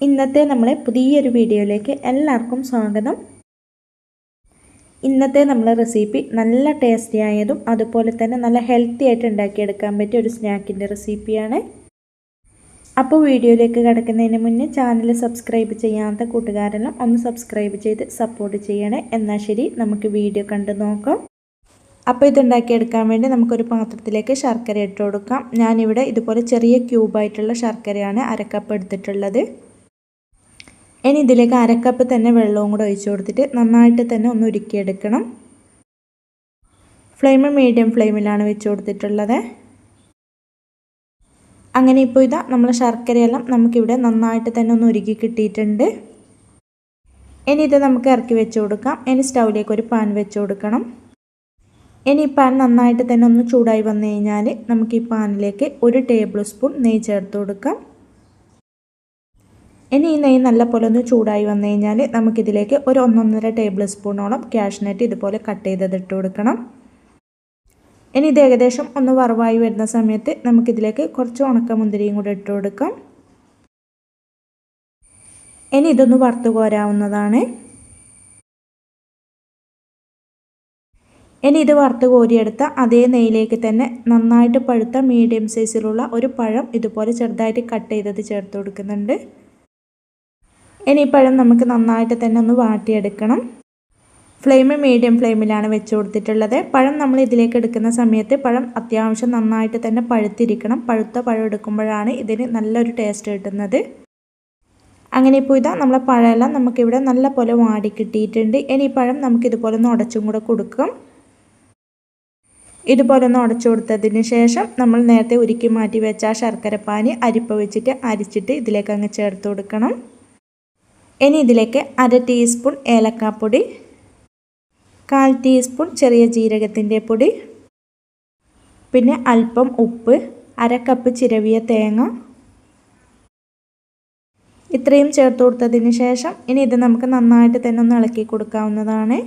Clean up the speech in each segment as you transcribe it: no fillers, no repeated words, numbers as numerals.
ഇന്നത്തെ നമ്മളെ പുതിയൊരു വീഡിയോയിലേക്ക് എല്ലാവർക്കും സ്വാഗതം. ഇന്നത്തെ നമ്മളെ റെസിപ്പി നല്ല ടേസ്റ്റി ആയതും അതുപോലെ തന്നെ നല്ല ഹെൽത്തി ആയിട്ട് ഉണ്ടാക്കിയെടുക്കാൻ പറ്റിയ ഒരു സ്നാക്കിൻ്റെ റെസിപ്പിയാണ്. അപ്പോൾ വീഡിയോയിലേക്ക് കിടക്കുന്നതിന് മുന്നേ ചാനൽ സബ്സ്ക്രൈബ് ചെയ്യാത്ത കൂട്ടുകാരെല്ലാം ഒന്ന് സബ്സ്ക്രൈബ് ചെയ്ത് സപ്പോർട്ട് ചെയ്യണേ. എന്നാൽ ശരി, നമുക്ക് വീഡിയോ കണ്ടു നോക്കാം. അപ്പോൾ ഇതുണ്ടാക്കിയെടുക്കാൻ വേണ്ടി നമുക്കൊരു പാത്രത്തിലേക്ക് ശർക്കര ഇട്ട് കൊടുക്കാം. ഞാനിവിടെ ഇതുപോലെ ചെറിയ ക്യൂബായിട്ടുള്ള ശർക്കരയാണ് അരക്കപ്പ് എടുത്തിട്ടുള്ളത്. ഇനി ഇതിലേക്ക് അരക്കപ്പ് തന്നെ വെള്ളവും കൂടെ ഒഴിച്ചു കൊടുത്തിട്ട് നന്നായിട്ട് തന്നെ ഒന്ന് ഉരുക്കിയെടുക്കണം. ഫ്ലെയിം മീഡിയം ഫ്ലെയിമിലാണ് വെച്ച് കൊടുത്തിട്ടുള്ളത്. അങ്ങനെ ഇപ്പോൾ ഇതാ നമ്മൾ ശർക്കരയെല്ലാം നമുക്കിവിടെ നന്നായിട്ട് തന്നെ ഒന്ന് ഉരുക്കി കിട്ടിയിട്ടുണ്ട്. ഇനി ഇത് നമുക്ക് ഇറക്കി വെച്ച് കൊടുക്കാം. ഇനി സ്റ്റൗവിലേക്ക് ഒരു പാൻ വെച്ച് കൊടുക്കണം. ഇനി ഈ പാൻ നന്നായിട്ട് തന്നെ ഒന്ന് ചൂടായി വന്നു കഴിഞ്ഞാൽ നമുക്ക് ഈ പാനിലേക്ക് 1 ടേബിൾ സ്പൂൺ നെയ്യ് ചേർത്ത് കൊടുക്കാം. ഇനി ഈ നെയ്യ് നല്ലപോലെ ഒന്ന് ചൂടായി വന്നു കഴിഞ്ഞാൽ നമുക്കിതിലേക്ക് ഒരു 1.5 ടേബിൾ സ്പൂണോളം കാഷ്നട്ട് ഇതുപോലെ കട്ട് ചെയ്തത് ഇട്ട് കൊടുക്കണം. ഇനി ഇത് ഏകദേശം ഒന്ന് വറവായി വരുന്ന സമയത്ത് നമുക്കിതിലേക്ക് കുറച്ച് ഉണക്കമുന്തിരിയും കൂടെ ഇട്ട് കൊടുക്കാം. ഇനി ഇതൊന്ന് വറുത്ത് കോരാവുന്നതാണ്. ഇനി ഇത് വറുത്ത് കോരിയെടുത്ത അതേ നെയ്യിലേക്ക് തന്നെ നന്നായിട്ട് പഴുത്ത മീഡിയം സൈസിലുള്ള ഒരു പഴം ഇതുപോലെ ചെറുതായിട്ട് കട്ട് ചെയ്തത് ചേർത്ത് കൊടുക്കുന്നുണ്ട്. ഇനി ഈ പഴം നമുക്ക് നന്നായിട്ട് തന്നെ ഒന്ന് വാട്ടിയെടുക്കണം. ഫ്ലെയിം മീഡിയം ഫ്ലെയിമിലാണ് വെച്ച് കൊടുത്തിട്ടുള്ളത്. പഴം നമ്മൾ ഇതിലേക്ക് എടുക്കുന്ന സമയത്ത് പഴം അത്യാവശ്യം നന്നായിട്ട് തന്നെ പഴുത്തിരിക്കണം. പഴുത്ത പഴം എടുക്കുമ്പോഴാണ് ഇതിന് നല്ലൊരു ടേസ്റ്റ് കിട്ടുന്നത്. അങ്ങനെ ഇപ്പോൾ ഇതാ നമ്മളെ പഴമെല്ലാം നമുക്കിവിടെ നല്ല പോലെ വാടി കിട്ടിയിട്ടുണ്ട്. ഇനി ഈ പഴം നമുക്കിതുപോലെ ഒന്ന് ഉടച്ചും കൂടെ കൊടുക്കാം. ഇതുപോലെ ഒന്ന് ഉടച്ചു കൊടുത്തതിന് ശേഷം നമ്മൾ നേരത്തെ ഉരുക്കി മാറ്റി വെച്ച ആ ശർക്കരപ്പാനി അരിപ്പ വെച്ചിട്ട് അരിച്ചിട്ട് ഇതിലേക്ക് അങ്ങ് ചേർത്ത് കൊടുക്കണം. ഇനി ഇതിലേക്ക് 1/2 ടീസ്പൂൺ ഏലക്കാപ്പൊടി, 1/4 ടീസ്പൂൺ ചെറിയ ജീരകത്തിൻ്റെ പൊടി, പിന്നെ അല്പം ഉപ്പ്, 1/2 കപ്പ് ചിരവിയ തേങ്ങ, ഇത്രയും ചേർത്ത് കൊടുത്തതിന് ശേഷം ഇനി ഇത് നമുക്ക് നന്നായിട്ട് തന്നെ ഒന്ന് ഇളക്കി കൊടുക്കാവുന്നതാണ്.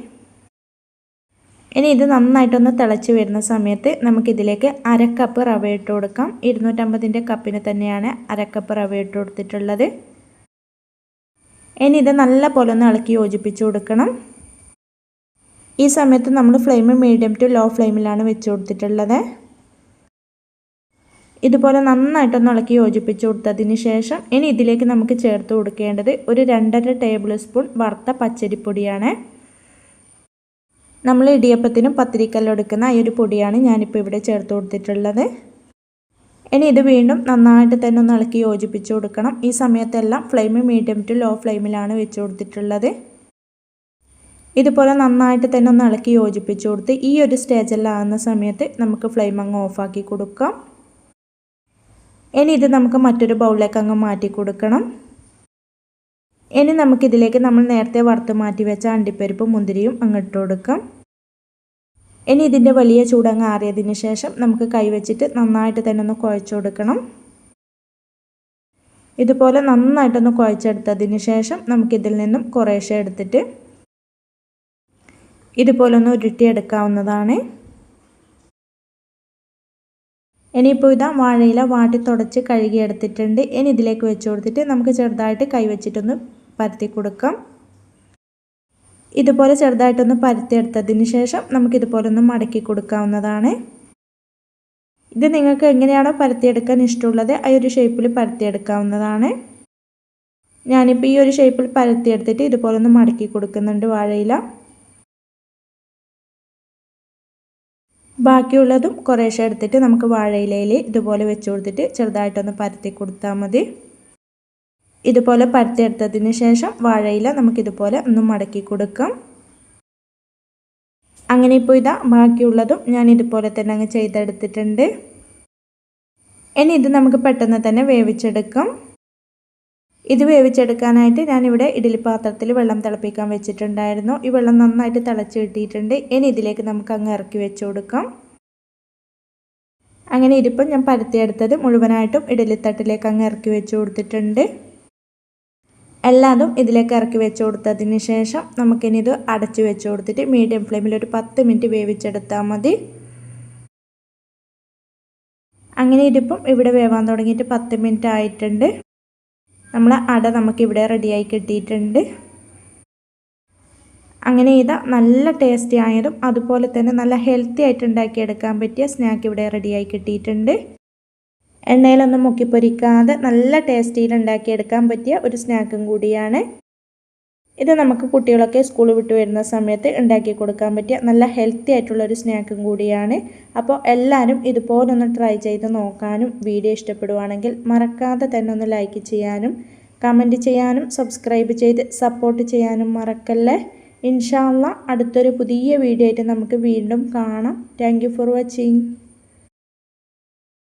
ഇനി ഇത് നന്നായിട്ടൊന്ന് തിളച്ച് വരുന്ന സമയത്ത് നമുക്കിതിലേക്ക് 1/2 കപ്പ് റവ ഇട്ട് കൊടുക്കാം. 250 കപ്പിന് തന്നെയാണ് 1/2 കപ്പ് റവ ഇട്ട് കൊടുത്തിട്ടുള്ളത്. ഇനി ഇത് നല്ല പോലെ ഒന്ന് ഇളക്കി യോജിപ്പിച്ച് കൊടുക്കണം. ഈ സമയത്ത് നമ്മൾ ഫ്ലെയിം മീഡിയം ടു ലോ ഫ്ലെയിമിലാണ് വെച്ച് കൊടുത്തിട്ടുള്ളത്. ഇതുപോലെ നന്നായിട്ടൊന്ന് ഇളക്കി യോജിപ്പിച്ച് കൊടുത്തതിന് ശേഷം ഇനി ഇതിലേക്ക് നമുക്ക് ചേർത്ത് കൊടുക്കേണ്ടത് ഒരു 2.5 ടേബിൾ സ്പൂൺ വറുത്ത പച്ചരിപ്പൊടിയാണ്. നമ്മൾ ഇടിയപ്പത്തിനും പത്തിരിക്കെല്ലാം എടുക്കുന്ന ഈ ഒരു പൊടിയാണ് ഞാനിപ്പോൾ ഇവിടെ ചേർത്ത് കൊടുത്തിട്ടുള്ളത്. ഇനി ഇത് വീണ്ടും നന്നായിട്ട് തന്നെ ഒന്ന് ഇളക്കി യോജിപ്പിച്ച് കൊടുക്കണം. ഈ സമയത്തെല്ലാം ഫ്ലെയിം മീഡിയം ടു ലോ ഫ്ലെയിമിലാണ് വെച്ച് കൊടുത്തിട്ടുള്ളത്. ഇതുപോലെ നന്നായിട്ട് തന്നെ ഒന്ന് ഇളക്കി യോജിപ്പിച്ച് കൊടുത്ത് ഈ ഒരു സ്റ്റേജെല്ലാം ആകുന്ന സമയത്ത് നമുക്ക് ഫ്ലെയിം അങ്ങ് ഓഫാക്കി കൊടുക്കാം. ഇനി ഇത് നമുക്ക് മറ്റൊരു ബൗളിലേക്ക് അങ്ങ് മാറ്റി കൊടുക്കണം. ഇനി നമുക്കിതിലേക്ക് നമ്മൾ നേരത്തെ വറുത്ത് മാറ്റി വെച്ച അണ്ടിപ്പരിപ്പും മുന്തിരിയും അങ്ങ് ഇട്ട് കൊടുക്കാം. ഇനി ഇതിൻ്റെ വലിയ ചൂടങ്ങ് ആറിയതിന് ശേഷം നമുക്ക് കൈവച്ചിട്ട് നന്നായിട്ട് തന്നെ ഒന്ന് കുഴച്ച് കൊടുക്കണം. ഇതുപോലെ നന്നായിട്ടൊന്ന് കുഴച്ചെടുത്തതിന് ശേഷം നമുക്കിതിൽ നിന്നും കുറേശ്ശെ എടുത്തിട്ട് ഇതുപോലെ ഒന്ന് ഉരുട്ടിയെടുക്കാവുന്നതാണ്. ഇനിയിപ്പോൾ ഇതാ വാഴയില വാട്ടി തുടച്ച് കഴുകിയെടുത്തിട്ടുണ്ട്. ഇനി ഇതിലേക്ക് വെച്ച് കൊടുത്തിട്ട് നമുക്ക് ചെറുതായിട്ട് കൈവച്ചിട്ടൊന്ന് പരത്തി കൊടുക്കാം. ഇതുപോലെ ചെറുതായിട്ടൊന്ന് പരത്തിയെടുത്തതിന് ശേഷം നമുക്കിതുപോലെ ഒന്ന് മടക്കി കൊടുക്കാവുന്നതാണ്. ഇത് നിങ്ങൾക്ക് എങ്ങനെയാണോ പരത്തിയെടുക്കാൻ ഇഷ്ടമുള്ളത് ആ ഒരു ഷേപ്പിൽ പരത്തിയെടുക്കാവുന്നതാണ്. ഞാനിപ്പോൾ ഈ ഒരു ഷേപ്പിൽ പരത്തിയെടുത്തിട്ട് ഇതുപോലെ ഒന്ന് മടക്കി കൊടുക്കുന്നുണ്ട് വാഴയില. ബാക്കിയുള്ളതും കുറേശ്ശെ എടുത്തിട്ട് നമുക്ക് വാഴയിലയിൽ ഇതുപോലെ വെച്ച് കൊടുത്തിട്ട് ചെറുതായിട്ടൊന്ന് പരത്തി കൊടുത്താൽ മതി. ഇതുപോലെ പരത്തിയെടുത്തതിന് ശേഷം വാഴയില നമുക്കിതുപോലെ ഒന്ന് മടക്കി കൊടുക്കാം. അങ്ങനെ ഇപ്പോൾ ഇതാ ബാക്കിയുള്ളതും ഞാൻ ഇതുപോലെ തന്നെ അങ്ങ് ചെയ്തെടുത്തിട്ടുണ്ട്. ഇനി ഇത് നമുക്ക് പെട്ടെന്ന് തന്നെ വേവിച്ചെടുക്കാം. ഇത് വേവിച്ചെടുക്കാനായിട്ട് ഞാനിവിടെ ഇഡ്ഡലി പാത്രത്തിൽ വെള്ളം തിളപ്പിക്കാൻ വെച്ചിട്ടുണ്ടായിരുന്നു. ഈ വെള്ളം നന്നായിട്ട് തിളച്ച് കിട്ടിയിട്ടുണ്ട്. ഇനി ഇതിലേക്ക് നമുക്ക് അങ്ങ് ഇറക്കി വെച്ച് കൊടുക്കാം. അങ്ങനെ ഇതിപ്പം ഞാൻ പരത്തിയെടുത്തത് മുഴുവനായിട്ടും ഇഡ്ഡലിത്തട്ടിലേക്ക് അങ്ങ് ഇറക്കി വെച്ച് കൊടുത്തിട്ടുണ്ട്. എല്ലാതും ഇതിലേക്ക് ഇറക്കി വെച്ച് കൊടുത്തതിന് ശേഷം നമുക്കിനി ഇത് അടച്ച് വെച്ച് കൊടുത്തിട്ട് മീഡിയം ഫ്ലെയിമിൽ ഒരു 10 മിനിറ്റ് വേവിച്ചെടുത്താൽ മതി. അങ്ങനെ ഇതിപ്പം ഇവിടെ വേവാൻ തുടങ്ങിയിട്ട് 10 മിനിറ്റ് ആയിട്ടുണ്ട്. നമ്മളെ അട നമുക്കിവിടെ റെഡിയായി കിട്ടിയിട്ടുണ്ട്. അങ്ങനെ ഇതാ നല്ല ടേസ്റ്റി ആയതും അതുപോലെ തന്നെ നല്ല ഹെൽത്തി ആയിട്ട് ഉണ്ടാക്കിയെടുക്കാൻ പറ്റിയ സ്നാക്ക് ഇവിടെ റെഡിയായി കിട്ടിയിട്ടുണ്ട്. എണ്ണയിലൊന്നും മുക്കിപ്പൊരിക്കാതെ നല്ല ടേസ്റ്റിയിൽ ഉണ്ടാക്കിയെടുക്കാൻ പറ്റിയ ഒരു സ്നാക്കും കൂടിയാണ് ഇത്. നമുക്ക് കുട്ടികളൊക്കെ സ്കൂൾ വിട്ട് വരുന്ന സമയത്ത് ഉണ്ടാക്കി കൊടുക്കാൻ പറ്റിയ നല്ല ഹെൽത്തി ആയിട്ടുള്ളൊരു സ്നാക്കും കൂടിയാണ്. അപ്പോൾ എല്ലാവരും ഇതുപോലെ ഒന്ന് ട്രൈ ചെയ്ത് നോക്കാനും വീഡിയോ ഇഷ്ടപ്പെടുവാണെങ്കിൽ മറക്കാതെ തന്നെ ഒന്ന് ലൈക്ക് ചെയ്യാനും കമൻറ്റ് ചെയ്യാനും സബ്സ്ക്രൈബ് ചെയ്ത് സപ്പോർട്ട് ചെയ്യാനും മറക്കല്ലേ. ഇൻഷാ അല്ലാഹ് അടുത്തൊരു പുതിയ വീഡിയോ ആയിട്ട് നമുക്ക് വീണ്ടും കാണാം. Thank you for watching.